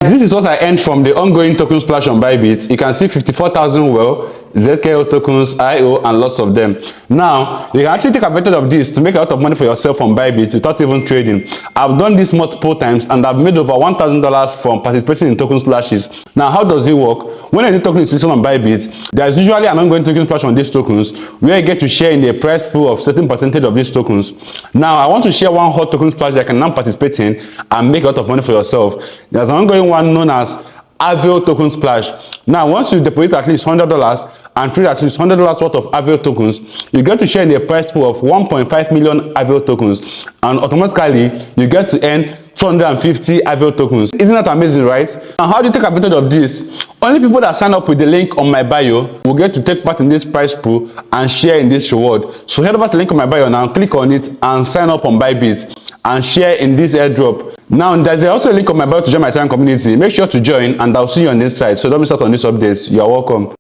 This is what I earned from the ongoing token splash on BYBIT. You can see 54,000 well, ZKO tokens, IO, and lots of them. Now, you can actually take advantage of this to make a lot of money for yourself on BYBIT without even trading. I've done this multiple times and I've made over $1,000 from participating in token splashes. Now, how does it work? When a new token is listed on BYBIT, there's usually an ongoing token splash on these tokens where you get to share in a price pool of certain percentage of these tokens. Now, I want to share one hot token splash that I can now participate in and make a lot of money for yourself. There's an ongoing one known as AVAIL token splash. Now, once you deposit at least $100 and trade at least $100 worth of AVAIL tokens, you get to share in a price pool of 1.5 million AVAIL tokens, and automatically you get to earn 250 AVAIL tokens. Isn't that amazing, right? And how do you take advantage of this? Only people that sign up with the link on my bio will get to take part in this prize pool and share in this reward. So head over to the link on my bio now, click on it and sign up on BYBIT and share in this airdrop. Now, there's also a link on my bio to join my Telegram community. Make sure to join and I'll see you on this side. So don't miss out on this update. You're welcome.